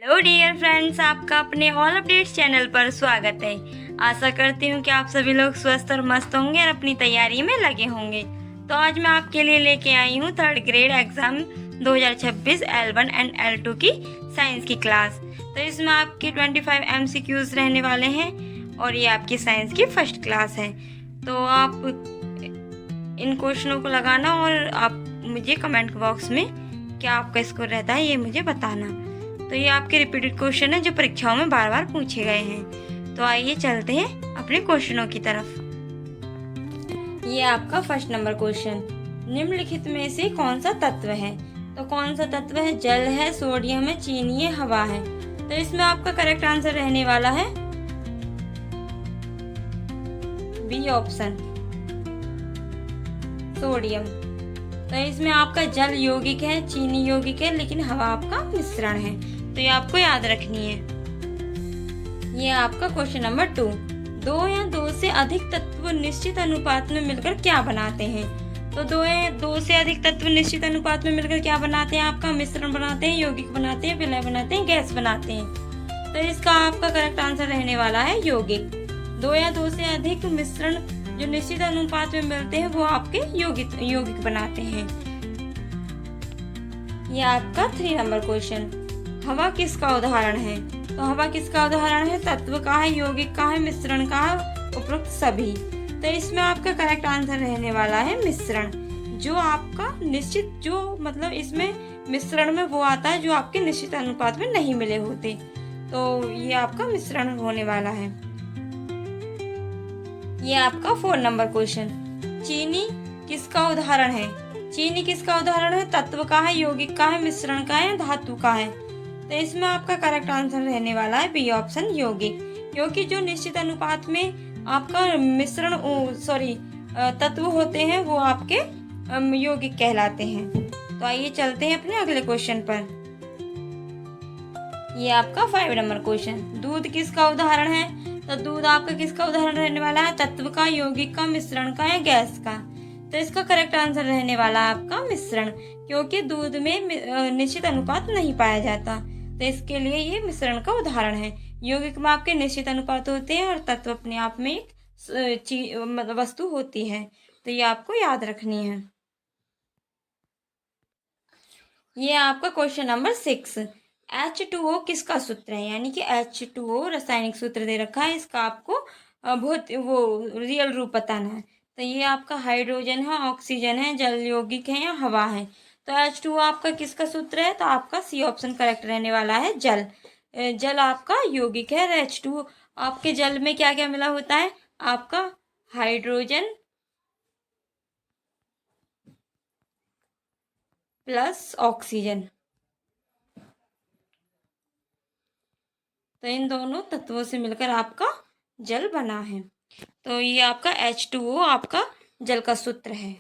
Hello dear friends, आपका अपने all updates channel पर स्वागत है। आशा करती हूँ कि आप सभी लोग स्वस्थ और मस्त होंगे और अपनी तैयारी में लगे होंगे। तो आज मैं आपके लिए लेके आई हूँ third grade exam 2026 L1 and L2 की साइंस की क्लास। तो इसमें आपके 25 MCQs रहने वाले हैं और ये आपकी साइंस की फर्स्ट क्लास है। तो आप इन क्वेश्चनों को लगाना और आप मुझे कमेंट बॉक्स में क्या आपका स्कोर रहता है ये मुझे बताना। तो ये आपके रिपीटेड क्वेश्चन है जो परीक्षाओं में बार बार पूछे गए हैं। तो आइए चलते हैं अपने क्वेश्चनों की तरफ। ये आपका फर्स्ट नंबर क्वेश्चन, निम्नलिखित में से कौन सा तत्व है? तो कौन सा तत्व है? जल है, सोडियम है, चीनी है, हवा है। तो इसमें आपका करेक्ट आंसर रहने वाला है बी ऑप्शन, सोडियम। तो इसमें आपका जल यौगिक है, चीनी यौगिक है, लेकिन हवा आपका मिश्रण है। तो ये आपको याद रखनी है। ये आपका क्वेश्चन नंबर 2, दो या दो से अधिक तत्व निश्चित अनुपात में मिलकर क्या बनाते हैं? तो दो से अधिक तत्व निश्चित अनुपात में मिलकर क्या बनाते हैं? आपका मिश्रण बनाते हैं, यौगिक बनाते हैं, विलय बनाते हैं, गैस बनाते हैं। तो इसका आपका करेक्ट आंसर रहने वाला है यौगिक। दो या दो से अधिक मिश्रण जो निश्चित अनुपात में मिलते हैं वो आपके यौगिक बनाते हैं। यह आपका 3 नंबर क्वेश्चन, हवा किसका उदाहरण है? तो हवा किसका उदाहरण है? तत्व का है, यौगिक का है, मिश्रण का है, उपरोक्त सभी। तो इसमें आपका करेक्ट आंसर रहने वाला है मिश्रण। जो आपका निश्चित, जो मतलब इसमें मिश्रण में वो आता है जो आपके निश्चित अनुपात में नहीं मिले होते। तो ये आपका मिश्रण होने वाला है। ये आपका 4 नंबर क्वेश्चन, चीनी किसका उदाहरण है? चीनी किसका उदाहरण है? तत्व का है, यौगिक का है, मिश्रण का है, धातु का है। तो इसमें आपका करेक्ट आंसर रहने वाला है बी ऑप्शन, यौगिक। क्योंकि जो निश्चित अनुपात में आपका मिश्रण तत्व होते हैं वो आपके यौगिक कहलाते हैं। तो आइए चलते हैं अपने अगले क्वेश्चन पर। ये आपका 5 नंबर क्वेश्चन, दूध किसका उदाहरण है? तो दूध आपका किसका उदाहरण रहने वाला है? तत्व का, यौगिक का, मिश्रण का या गैस का। तो इसका करेक्ट आंसर रहने वाला है आपका मिश्रण, क्योंकि दूध में निश्चित अनुपात नहीं पाया जाता। तो इसके लिए ये मिश्रण का उदाहरण है। यौगिक में आपके निश्चित अनुपात होते हैं और तत्व अपने आप में एक मतलब वस्तु होती है। तो ये आपको याद रखनी है। ये आपका क्वेश्चन नंबर 6, H2O किसका सूत्र है? यानी कि H2O रासायनिक सूत्र दे रखा है, इसका आपको बहुत वो रियल रूप बताना है। तो ये आपका हाइड्रोजन है, ऑक्सीजन है, जल यौगिक है या हवा है। तो H2O आपका किसका सूत्र है? तो आपका सी ऑप्शन करेक्ट रहने वाला है, जल। जल आपका यौगिक है। H2O आपके जल में क्या क्या मिला होता है? आपका हाइड्रोजन प्लस ऑक्सीजन। तो इन दोनों तत्वों से मिलकर आपका जल बना है। तो ये आपका H2O आपका जल का सूत्र है।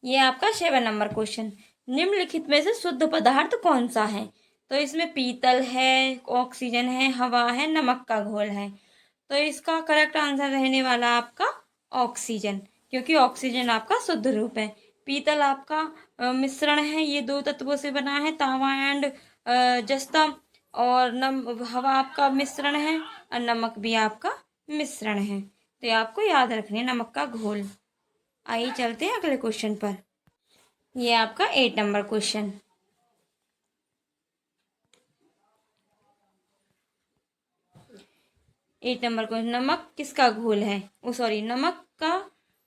ये आपका 7 नंबर क्वेश्चन, निम्नलिखित में से शुद्ध पदार्थ कौन सा है? तो इसमें पीतल है, ऑक्सीजन है, हवा है, नमक का घोल है। तो इसका करेक्ट आंसर रहने वाला आपका ऑक्सीजन, क्योंकि ऑक्सीजन आपका शुद्ध रूप है। पीतल आपका मिश्रण है, ये दो तत्वों से बना है, तांबा एंड जस्ता। और हवा आपका मिश्रण है और नमक भी आपका मिश्रण है। तो ये आपको याद रखना है, नमक का घोल। आइए चलते हैं अगले क्वेश्चन पर। ये आपका 8 नंबर क्वेश्चन, 8 नंबर क्वेश्चन, नमक किसका घोल है? नमक का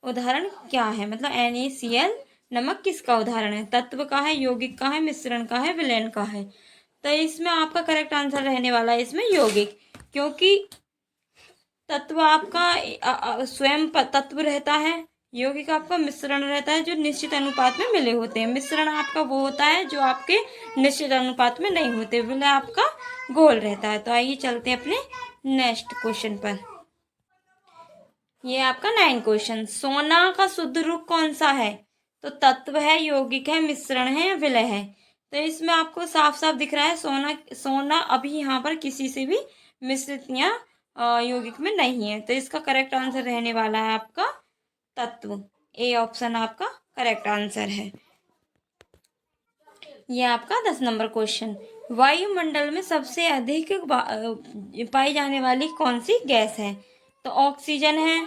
उदाहरण क्या है? मतलब NaCl नमक किसका उदाहरण है? तत्व का है, यौगिक का है, मिश्रण का है, विलयन का है। तो इसमें आपका करेक्ट आंसर रहने वाला है इसमें यौगिक, क्योंकि तत्व आपका स्वयं तत्व रहता है, यौगिक आपका मिश्रण रहता है जो निश्चित अनुपात में मिले होते हैं। मिश्रण आपका वो होता है जो आपके निश्चित अनुपात में नहीं होते, विलय आपका घोल रहता है। तो आइए चलते हैं अपने नेक्स्ट क्वेश्चन पर। ये आपका 9 क्वेश्चन, सोना का शुद्ध रूप कौन सा है? तो तत्व है, यौगिक है, मिश्रण है या विलय है। तो इसमें आपको साफ साफ दिख रहा है सोना अभी यहाँ पर किसी से भी मिश्रित या यौगिक में नहीं है। तो इसका करेक्ट आंसर रहने वाला है आपका तत्व। ए ऑप्शन आपका करेक्ट आंसर है। यह आपका 10 नंबर क्वेश्चन, वायुमंडल में सबसे अधिक पाई जाने वाली कौन सी गैस है? तो ऑक्सीजन है,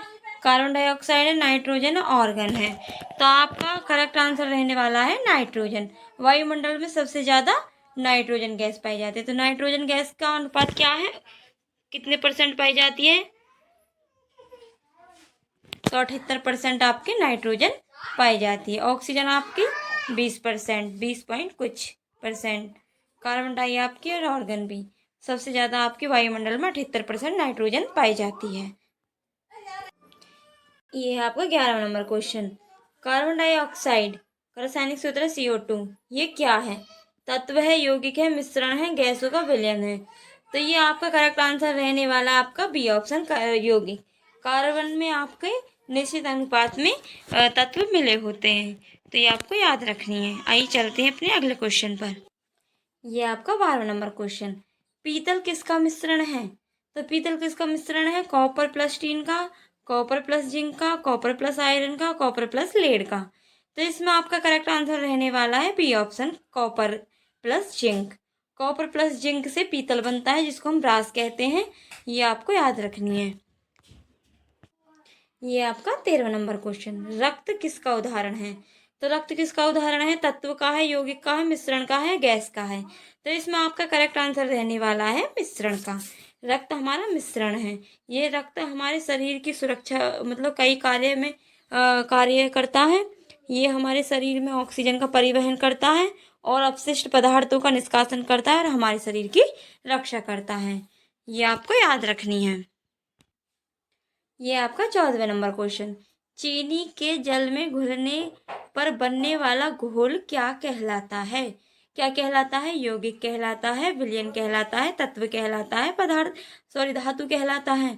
कार्बन डाइऑक्साइड है, नाइट्रोजन, ऑर्गन है। तो आपका करेक्ट आंसर रहने वाला है नाइट्रोजन। वायुमंडल में सबसे ज़्यादा नाइट्रोजन गैस पाई जाती है। तो नाइट्रोजन गैस का अनुपात क्या है, कितने परसेंट पाई जाती है? तो 78% आपके नाइट्रोजन पाई जाती है। ऑक्सीजन आपकी 20%, 20 पॉइंट कुछ परसेंट। कार्बन डाई आपकी और ऑर्गन भी। सबसे ज़्यादा आपके वायुमंडल में 78% नाइट्रोजन पाई जाती है। ये है आपका 11वां नंबर क्वेश्चन। कार्बन डाइऑक्साइड का रासायनिक सूत्र है CO2। ये क्या है? तत्व है, यौगिक है, मिश्रण है, गैसों का विलयन है। तो ये आपका करेक्ट आंसर रहने वाला है आपका बी ऑप्शन, यौगिक। कार्बन में आपके निश्चित अनुपात में तत्व मिले होते हैं। तो ये आपको याद रखनी है। आइए चलते हैं अपने अगले क्वेश्चन पर। ये आपका 12वां नंबर क्वेश्चन। पीतल किसका मिश्रण है? तो पीतल किसका मिश्रण है? कॉपर प्लस टीन का, कॉपर प्लस जिंक का, कॉपर प्लस आयरन का, कॉपर प्लस लेड का। तो इसमें आपका करेक्ट आंसर रहने वाला है B option, copper plus zinc. Copper plus zinc से पीतल बनता है, जिसको हम ब्रास कहते हैं। ये आपको याद रखनी है। ये आपका 13वां नंबर क्वेश्चन। रक्त किसका उदाहरण है? तो रक्त किसका उदाहरण है? तत्व का है, यौगिक का है, मिश्रण का है, गैस का है। तो इसमें आपका करेक्ट आंसर रहने वाला है मिश्रण का। रक्त हमारा मिश्रण है। ये रक्त हमारे शरीर की सुरक्षा, मतलब कई कार्य में कार्य करता है। ये हमारे शरीर में ऑक्सीजन का परिवहन करता है और अपशिष्ट पदार्थों का निष्कासन करता है और हमारे शरीर की रक्षा करता है। ये आपको याद रखनी है। ये आपका 14वां नंबर क्वेश्चन। चीनी के जल में घुलने पर बनने वाला घोल क्या कहलाता है? क्या कहलाता है? यौगिक कहलाता है, विलयन कहलाता है, तत्व कहलाता है, धातु कहलाता है।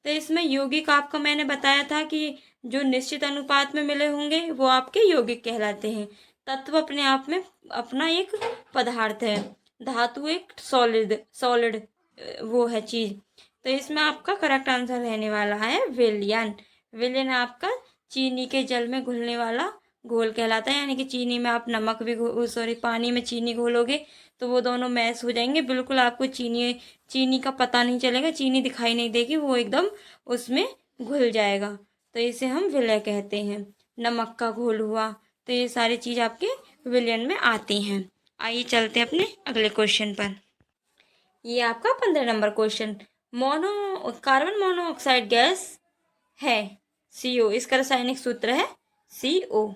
तो इसमें यौगिक आपका मैंने बताया था कि जो निश्चित अनुपात में मिले होंगे वो आपके यौगिक कहलाते हैं। तत्व अपने आप में अपना एक पदार्थ है। धातु एक सॉलिड सॉलिड वो है चीज। तो इसमें आपका करेक्ट आंसर रहने वाला है विलयन। विलयन आपका चीनी के जल में घुलने वाला घोल कहलाता है। यानी कि चीनी में आप नमक भी पानी में चीनी घोलोगे तो वो दोनों मैश हो जाएंगे। बिल्कुल आपको चीनी का पता नहीं चलेगा, चीनी दिखाई नहीं देगी, वो एकदम उसमें घुल जाएगा। तो इसे हम विलय कहते हैं। नमक का घोल हुआ। तो ये सारी चीज़ आपके विलयन में आती हैं। आइए चलते हैं अपने अगले क्वेश्चन पर। ये आपका 15 number question. Carbon monoxide gas है CO। इसका रासायनिक सूत्र है CO।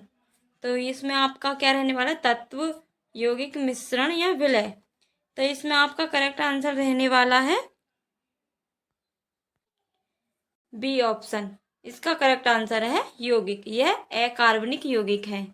तो इसमें आपका क्या रहने वाला है? तत्व, यौगिक, मिश्रण या विलय। तो इसमें आपका करेक्ट आंसर रहने वाला है बी ऑप्शन। इसका करेक्ट आंसर है यौगिक। यह अकार्बनिक यौगिक है।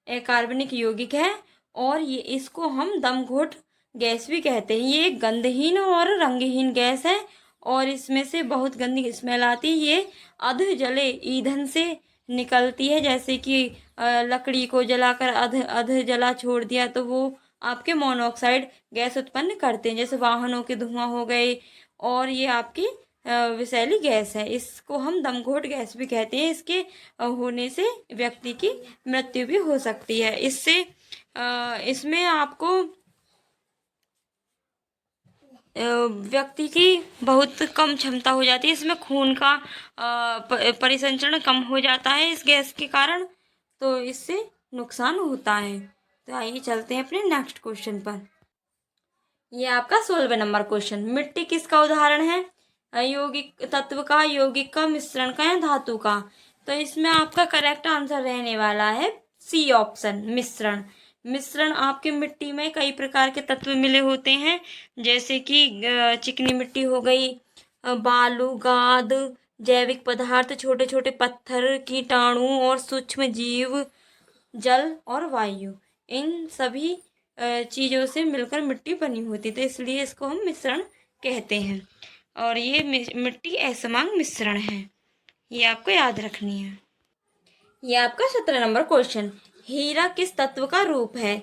अकार्बनिक यौगिक है और ये इसको हम दमघोट गैस भी कहते हैं। ये गंधहीन और रंगहीन गैस है और इसमें से बहुत गंदी स्मेल आती है। ये अध जले ईंधन से निकलती है। जैसे कि लकड़ी को जलाकर अध अध जला छोड़ दिया तो वो आपके मोनोऑक्साइड गैस उत्पन्न करते हैं। जैसे वाहनों के धुआं हो गए और ये आपकी विषैली गैस है। इसको हम दमघोट गैस भी कहते हैं। इसके होने से व्यक्ति की मृत्यु भी हो सकती है। इससे इसमें आपको व्यक्ति की बहुत कम क्षमता हो जाती है। इसमें खून का परिसंचरण कम हो जाता है इस गैस के कारण। तो इससे नुकसान होता है। तो आइए चलते हैं अपने नेक्स्ट क्वेश्चन पर। ये आपका 16वां नंबर क्वेश्चन। मिट्टी किसका उदाहरण है? यौगिक, तत्व का, यौगिक का, मिश्रण का या धातु का। तो इसमें आपका करेक्ट आंसर रहने वाला है C ऑप्शन, मिश्रण। मिश्रण आपके मिट्टी में कई प्रकार के तत्व मिले होते हैं। जैसे कि चिकनी मिट्टी हो गई, बालू, गाद, जैविक पदार्थ, छोटे छोटे पत्थर, कीटाणु और सूक्ष्म जीव, जल और वायु। इन सभी चीज़ों से मिलकर मिट्टी बनी होती है। तो इसलिए इसको हम मिश्रण कहते हैं और ये मिट्टी असमांग मिश्रण है। ये आपको याद रखनी है। ये आपका 17 नंबर क्वेश्चन। हीरा किस तत्व का रूप है?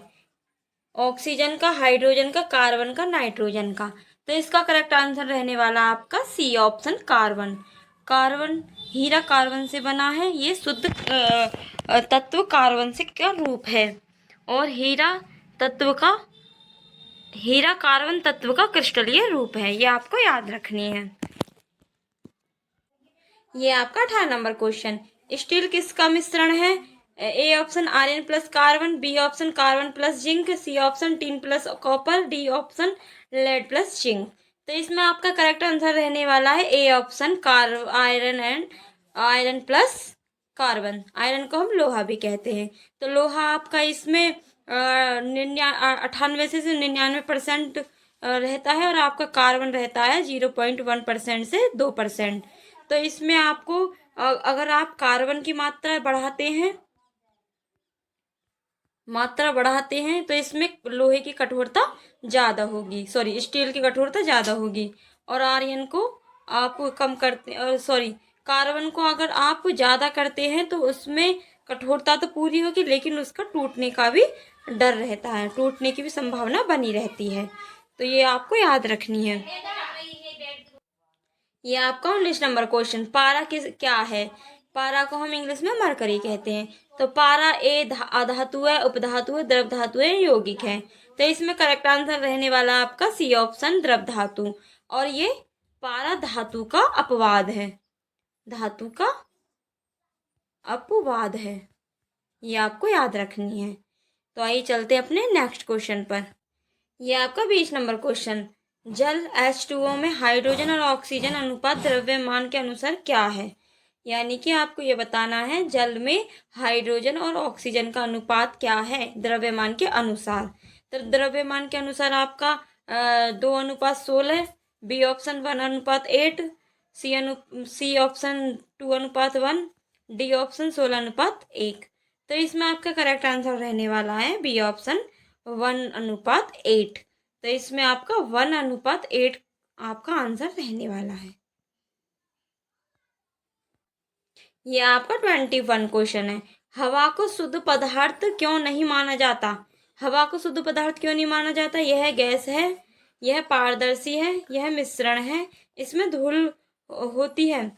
ऑक्सीजन का, हाइड्रोजन का, कार्बन का, नाइट्रोजन का। तो इसका करेक्ट आंसर रहने वाला आपका C ऑप्शन, कार्बन। कार्बन, हीरा कार्बन से बना है, ये शुद्ध तत्व कार्बन से का रूप है। और हीरा कार्बन तत्व का क्रिस्टलीय रूप है। ये आपको याद रखनी है। ये आपका 18 नंबर क्वेश्चन, स्टील किसका मिश्रण है? A option iron plus carbon, B option carbon plus zinc, C option tin plus copper, D option lead plus zinc. तो इसमें आपका करेक्ट आंसर रहने वाला है A option iron plus carbon. Iron को हम लोहा भी कहते हैं। तो लोहा आपका इसमें 98 से 99% रहता है, और आपका कार्बन रहता है 0.1% से 2%। तो इसमें आपको अगर आप कार्बन की मात्रा बढ़ाते हैं तो इसमें लोहे की कठोरता ज़्यादा होगी, सॉरी स्टील की कठोरता ज़्यादा होगी। और आयरन को आप कम करते, सॉरी कार्बन को अगर आप ज़्यादा करते हैं तो उसमें कठोरता तो पूरी होगी, लेकिन उसका टूटने का भी डर रहता है, टूटने की भी संभावना बनी रहती है। तो ये आपको याद रखनी है। ये आपका 19 नंबर क्वेश्चन, पारा क्या है? पारा को हम इंग्लिश में मरकरी कहते हैं। तो पारा अधातु है, उपधातु है, द्रव धातु है, यौगिक है। तो इसमें करेक्ट आंसर रहने वाला आपका सी ऑप्शन द्रव धातु। और ये पारा धातु का अपवाद है, धातु का अपवाद है। ये आपको याद रखनी है। तो आइए चलते अपने नेक्स्ट क्वेश्चन पर। ये आपका 20 नंबर क्वेश्चन, जल H2O में हाइड्रोजन और ऑक्सीजन अनुपात द्रव्यमान के अनुसार क्या है? यानी कि आपको ये बताना है जल में हाइड्रोजन और ऑक्सीजन का अनुपात क्या है द्रव्यमान के अनुसार। तो द्रव्यमान के अनुसार आपका 2:16, B option 1:8, C option 2:1, D option 16:1। तो इसमें आपका करेक्ट आंसर रहने वाला है बी ऑप्शन 1:8। तो इसमें आपका 1:8 आपका आंसर रहने वाला है। ये आपका 21 क्वेश्चन है, हवा को शुद्ध पदार्थ क्यों नहीं माना जाता? हवा को शुद्ध पदार्थ क्यों नहीं माना जाता? यह गैस है, यह पारदर्शी है, यह मिश्रण है, इसमें धूल होती है।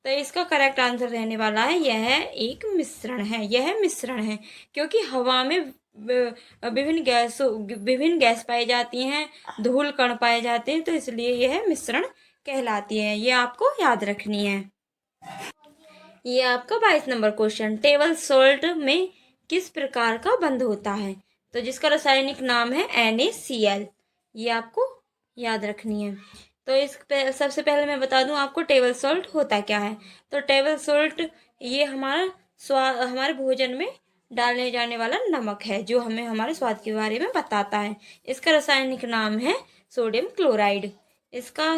तो इसका करेक्ट आंसर रहने वाला है यह एक मिश्रण है, यह मिश्रण है। क्योंकि हवा में विभिन्न गैस पाई जाती हैं, धूल कण पाए जाते हैं, तो इसलिए यह मिश्रण कहलाती है। ये आपको याद रखनी है। ये आपका 22 नंबर क्वेश्चन, टेबल सॉल्ट में किस प्रकार का बंध होता है? तो जिसका रासायनिक नाम है NaCl। ये आपको याद रखनी है। तो सबसे पहले मैं बता दूं आपको टेबल सॉल्ट होता क्या है। तो टेबल सॉल्ट ये हमारे भोजन में डालने जाने वाला नमक है, जो हमें हमारे स्वाद के बारे में बताता है। इसका रासायनिक नाम है सोडियम क्लोराइड। इसका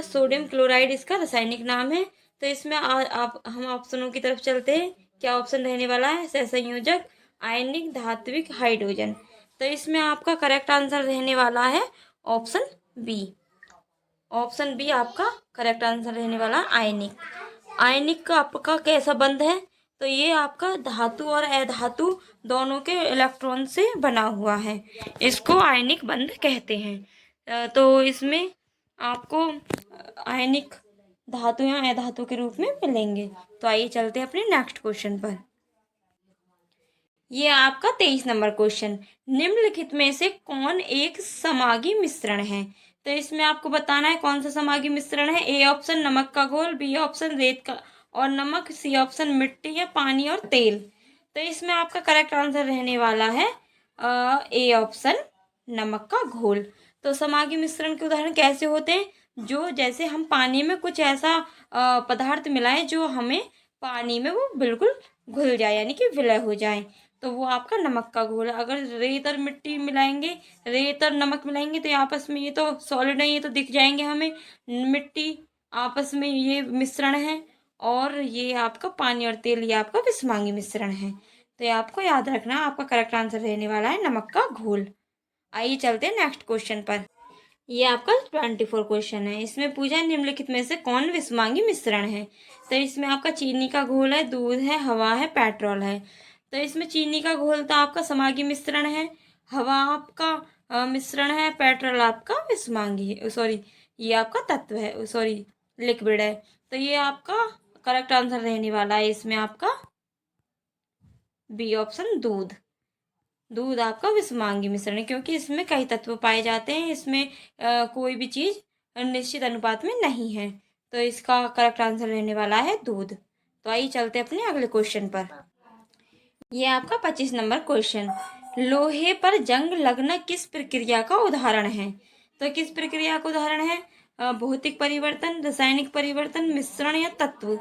रासायनिक नाम है। तो इसमें हम ऑप्शनों की तरफ चलते हैं। क्या ऑप्शन रहने वाला है? सहसंयोजक, आयनिक, धात्विक, हाइड्रोजन। तो इसमें आपका करेक्ट आंसर रहने वाला है ऑप्शन बी। ऑप्शन बी आपका करेक्ट आंसर रहने वाला आयनिक। आयनिक का आपका कैसा बंध है? तो ये आपका धातु और अधातु दोनों के इलेक्ट्रॉन से बना हुआ है, इसको आयनिक बंध कहते हैं। तो इसमें आपको आयनिक धातु या अधातु के रूप में मिलेंगे। तो आइए चलते हैं अपने नेक्स्ट क्वेश्चन पर। ये आपका 23 नंबर क्वेश्चन, निम्नलिखित में से कौन एक समागी मिश्रण है? तो इसमें आपको बताना है कौन सा समागी मिश्रण है। ए ऑप्शन नमक का घोल, बी ऑप्शन रेत का और नमक, सी ऑप्शन मिट्टी या पानी और तेल। तो इसमें आपका करेक्ट आंसर रहने वाला है ए ऑप्शन नमक का घोल। तो समागी मिश्रण के उदाहरण कैसे होते हैं? जो जैसे हम पानी में कुछ ऐसा पदार्थ मिलाएं जो हमें पानी में वो बिल्कुल घुल जाए, यानी कि विलय हो जाए, तो वो आपका नमक का घोल है। अगर रेत और मिट्टी मिलाएंगे, रेत और नमक मिलाएंगे तो आपस में ये तो सॉलिड है, ये तो दिख जाएंगे हमें। मिट्टी आपस में ये मिश्रण है, और ये आपका पानी और तेल ये आपका विषमांगी मिश्रण है। तो ये आपको याद रखना, आपका करेक्ट आंसर रहने वाला है नमक का घोल। आइए चलते हैं नेक्स्ट क्वेश्चन पर। ये आपका 24 क्वेश्चन है। इसमें पूछा है निम्नलिखित में से कौन विषमांगी मिश्रण है? तो इसमें आपका चीनी का घोल है, दूध है, हवा है, पेट्रोल है। तो इसमें चीनी का घोल तो आपका समागी मिश्रण है, हवा आपका मिश्रण है, पेट्रोल आपका विषमांगी है, सॉरी ये आपका तत्व है, सॉरी लिक्विड है। तो ये आपका करेक्ट आंसर रहने वाला है इसमें आपका बी ऑप्शन, दूध। दूध आपका विषमांगी मिश्रण है, क्योंकि इसमें कई तत्व पाए जाते हैं, इसमें कोई भी चीज़ निश्चित अनुपात में नहीं है, तो इसका करेक्ट आंसर रहने वाला है दूध। तो आइए चलते अपने अगले क्वेश्चन पर। ये आपका 25 नंबर क्वेश्चन, लोहे पर जंग लगना किस प्रक्रिया का उदाहरण है? तो किस प्रक्रिया का उदाहरण है? भौतिक परिवर्तन, रासायनिक परिवर्तन, मिश्रण या तत्व?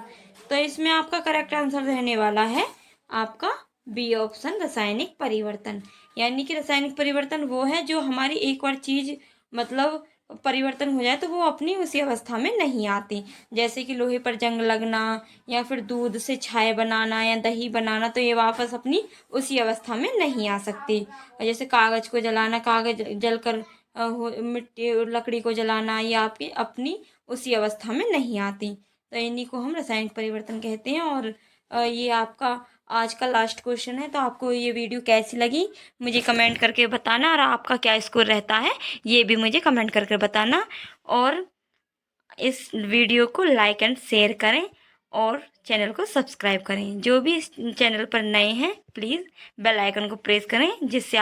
तो इसमें आपका करेक्ट आंसर रहने वाला है आपका बी ऑप्शन, रासायनिक परिवर्तन। यानी कि रासायनिक परिवर्तन वो है जो हमारी एक बार चीज मतलब परिवर्तन हो जाए तो वो अपनी उसी अवस्था में नहीं आती, जैसे कि लोहे पर जंग लगना या फिर दूध से छाय बनाना या दही बनाना, तो ये वापस अपनी उसी अवस्था में नहीं आ सकती। और जैसे कागज को जलाना, कागज जलकर मिट्टी लकड़ी को जलाना, ये आपकी अपनी उसी अवस्था में नहीं आती, तो इन्हीं को हम रासायनिक परिवर्तन कहते हैं। और ये आपका आज का लास्ट क्वेश्चन है। तो आपको ये वीडियो कैसी लगी मुझे कमेंट करके बताना, और आपका क्या स्कोर रहता है ये भी मुझे कमेंट करके बताना। और इस वीडियो को लाइक एंड शेयर करें और चैनल को सब्सक्राइब करें। जो भी इस चैनल पर नए हैं प्लीज़ बेल आइकन को प्रेस करें, जिससे